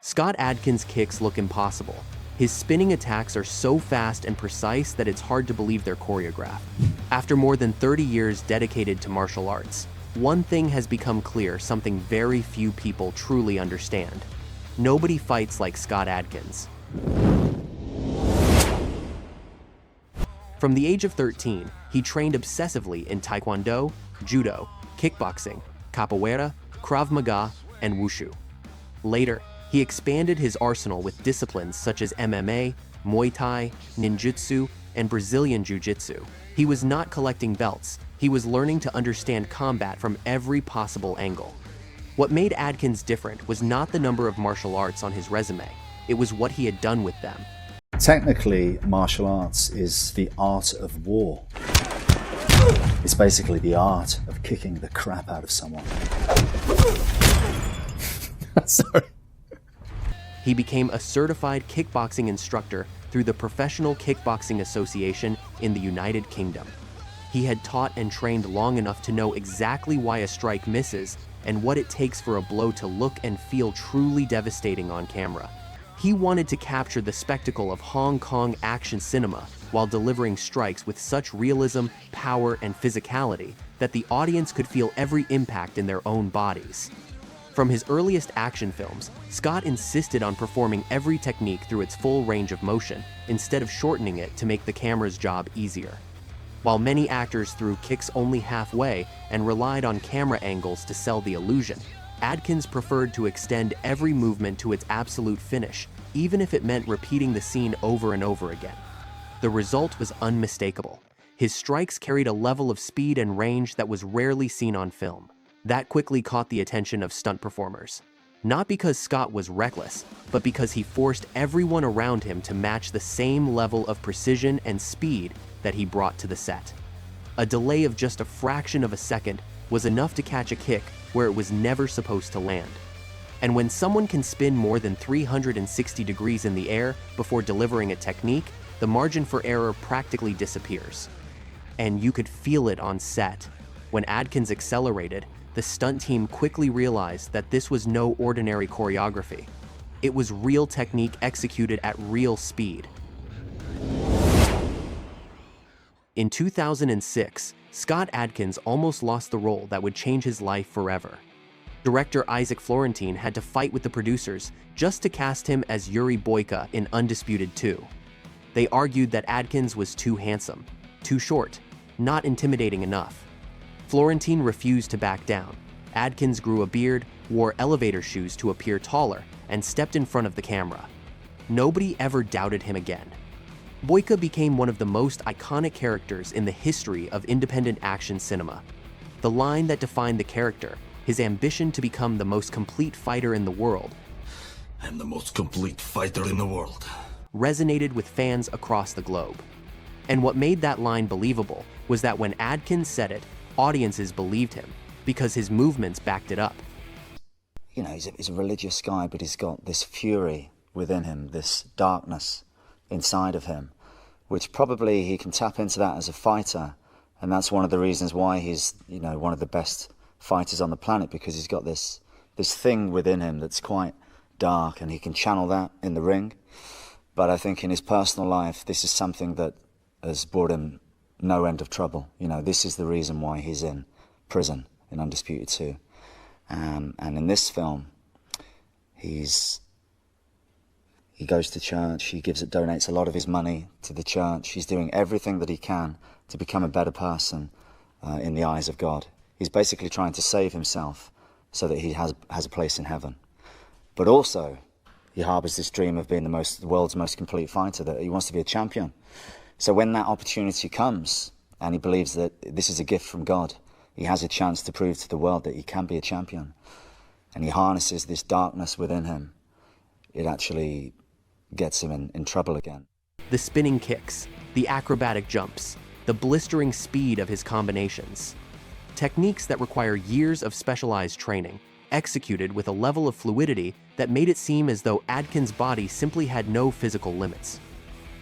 Scott Adkins' kicks look impossible. His spinning attacks are so fast and precise that it's hard to believe they're choreographed. After more than 30 years dedicated to martial arts, one thing has become clear, something very few people truly understand. Nobody fights like Scott Adkins. From the age of 13, he trained obsessively in Taekwondo, Judo, kickboxing, capoeira, Krav Maga, and Wushu. Later, he expanded his arsenal with disciplines such as MMA, Muay Thai, Ninjutsu, and Brazilian Jiu-Jitsu. He was not collecting belts, he was learning to understand combat from every possible angle. What made Adkins different was not the number of martial arts on his resume, it was what he had done with them. Technically, martial arts is the art of war. It's basically the art of kicking the crap out of someone. Sorry. He became a certified kickboxing instructor through the Professional Kickboxing Association in the United Kingdom. He had taught and trained long enough to know exactly why a strike misses and what it takes for a blow to look and feel truly devastating on camera. He wanted to capture the spectacle of Hong Kong action cinema while delivering strikes with such realism, power, and physicality that the audience could feel every impact in their own bodies. From his earliest action films, Scott insisted on performing every technique through its full range of motion, instead of shortening it to make the camera's job easier. While many actors threw kicks only halfway and relied on camera angles to sell the illusion, Adkins preferred to extend every movement to its absolute finish, even if it meant repeating the scene over and over again. The result was unmistakable. His strikes carried a level of speed and range that was rarely seen on film. That quickly caught the attention of stunt performers. Not because Scott was reckless, but because he forced everyone around him to match the same level of precision and speed that he brought to the set. A delay of just a fraction of a second was enough to catch a kick where it was never supposed to land. And when someone can spin more than 360 degrees in the air before delivering a technique, the margin for error practically disappears. And you could feel it on set. When Adkins accelerated, the stunt team quickly realized that this was no ordinary choreography. It was real technique executed at real speed. In 2006, Scott Adkins almost lost the role that would change his life forever. Director Isaac Florentine had to fight with the producers just to cast him as Yuri Boyka in Undisputed 2. They argued that Adkins was too handsome, too short, not intimidating enough. Florentine refused to back down. Adkins grew a beard, wore elevator shoes to appear taller, and stepped in front of the camera. Nobody ever doubted him again. Boyka became one of the most iconic characters in the history of independent action cinema. The line that defined the character, his ambition to become the most complete fighter in the world, "I'm the most complete fighter in the world," resonated with fans across the globe. And what made that line believable was that when Adkins said it, audiences believed him, because his movements backed it up. You know, he's a religious guy, but he's got this fury within him, this darkness inside of him, which probably he can tap into that as a fighter. And that's one of the reasons why he's, you know, one of the best fighters on the planet, because he's got this thing within him that's quite dark, and he can channel that in the ring. But I think in his personal life, this is something that has brought him no end of trouble. You know, this is the reason why he's in prison in Undisputed 2. And in this film, he goes to church, he donates a lot of his money to the church. He's doing everything that he can to become a better person in the eyes of God. He's basically trying to save himself so that he has a place in heaven. But also, he harbors this dream of being the world's most complete fighter, that he wants to be a champion. So when that opportunity comes, and he believes that this is a gift from God, he has a chance to prove to the world that he can be a champion. And he harnesses this darkness within him. It actually gets him in trouble again. The spinning kicks, the acrobatic jumps, the blistering speed of his combinations. Techniques that require years of specialized training, executed with a level of fluidity that made it seem as though Adkins' body simply had no physical limits.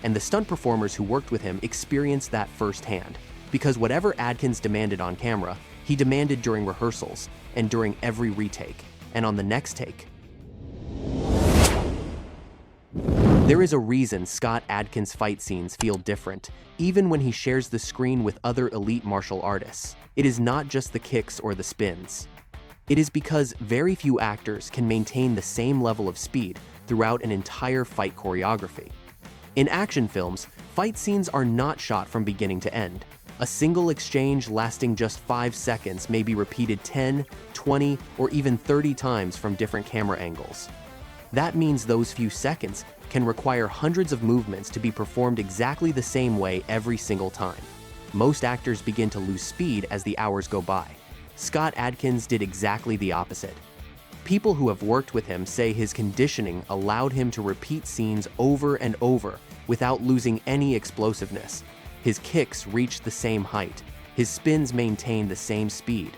And the stunt performers who worked with him experienced that firsthand, because whatever Adkins demanded on camera, he demanded during rehearsals, and during every retake, and on the next take. There is a reason Scott Adkins' fight scenes feel different, even when he shares the screen with other elite martial artists. It is not just the kicks or the spins. It is because very few actors can maintain the same level of speed throughout an entire fight choreography. In action films, fight scenes are not shot from beginning to end. A single exchange lasting just 5 seconds may be repeated 10, 20, or even 30 times from different camera angles. That means those few seconds can require hundreds of movements to be performed exactly the same way every single time. Most actors begin to lose speed as the hours go by. Scott Adkins did exactly the opposite. People who have worked with him say his conditioning allowed him to repeat scenes over and over without losing any explosiveness. His kicks reached the same height, his spins maintained the same speed,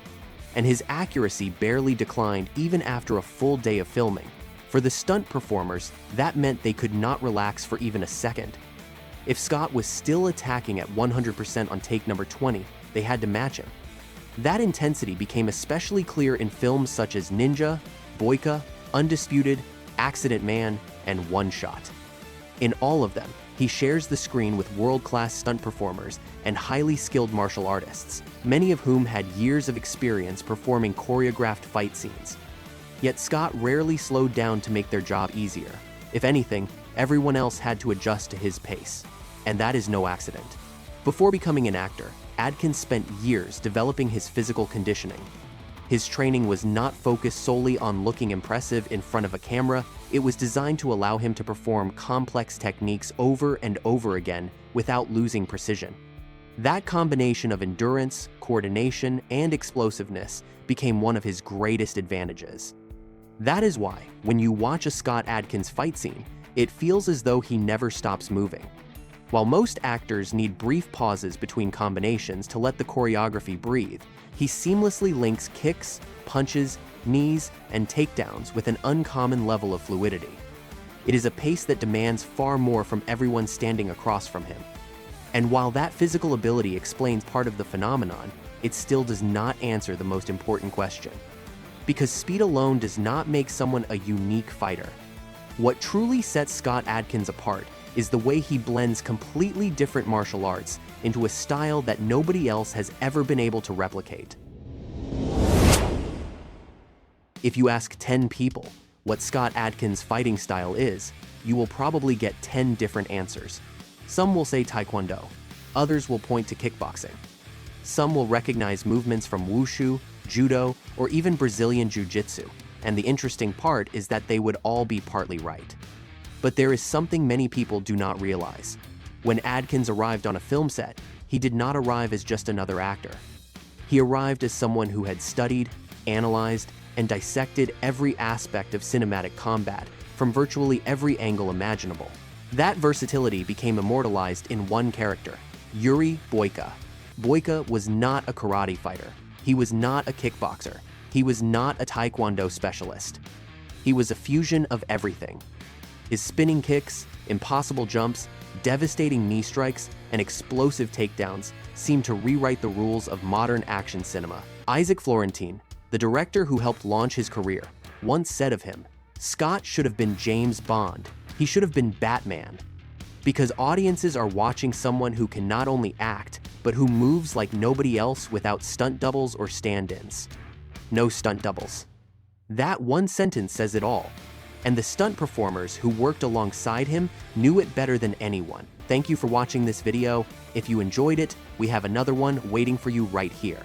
and his accuracy barely declined even after a full day of filming. For the stunt performers, that meant they could not relax for even a second. If Scott was still attacking at 100% on take number 20, they had to match him. That intensity became especially clear in films such as Ninja, Boyka, Undisputed, Accident Man, and One Shot. In all of them, he shares the screen with world-class stunt performers and highly skilled martial artists, many of whom had years of experience performing choreographed fight scenes. Yet Scott rarely slowed down to make their job easier. If anything, everyone else had to adjust to his pace. And that is no accident. Before becoming an actor, Adkins spent years developing his physical conditioning. His training was not focused solely on looking impressive in front of a camera. It was designed to allow him to perform complex techniques over and over again without losing precision. That combination of endurance, coordination, and explosiveness became one of his greatest advantages. That is why, when you watch a Scott Adkins fight scene, it feels as though he never stops moving. While most actors need brief pauses between combinations to let the choreography breathe, he seamlessly links kicks, punches, knees, and takedowns with an uncommon level of fluidity. It is a pace that demands far more from everyone standing across from him. And while that physical ability explains part of the phenomenon, it still does not answer the most important question. Because speed alone does not make someone a unique fighter. What truly sets Scott Adkins apart is the way he blends completely different martial arts into a style that nobody else has ever been able to replicate. If you ask 10 people what Scott Adkins' fighting style is, you will probably get 10 different answers. Some will say Taekwondo, others will point to kickboxing. Some will recognize movements from Wushu, Judo, or even Brazilian Jiu-Jitsu, and the interesting part is that they would all be partly right. But there is something many people do not realize. When Adkins arrived on a film set, he did not arrive as just another actor. He arrived as someone who had studied, analyzed, and dissected every aspect of cinematic combat from virtually every angle imaginable. That versatility became immortalized in one character, Yuri Boyka. Boyka was not a karate fighter. He was not a kickboxer. He was not a Taekwondo specialist. He was a fusion of everything. His spinning kicks, impossible jumps, devastating knee strikes, and explosive takedowns seemed to rewrite the rules of modern action cinema. Isaac Florentine, the director who helped launch his career, once said of him, "Scott should have been James Bond. He should have been Batman." Because audiences are watching someone who can not only act, but who moves like nobody else without stunt doubles or stand-ins. No stunt doubles. That one sentence says it all. And the stunt performers who worked alongside him knew it better than anyone. Thank you for watching this video. If you enjoyed it, we have another one waiting for you right here.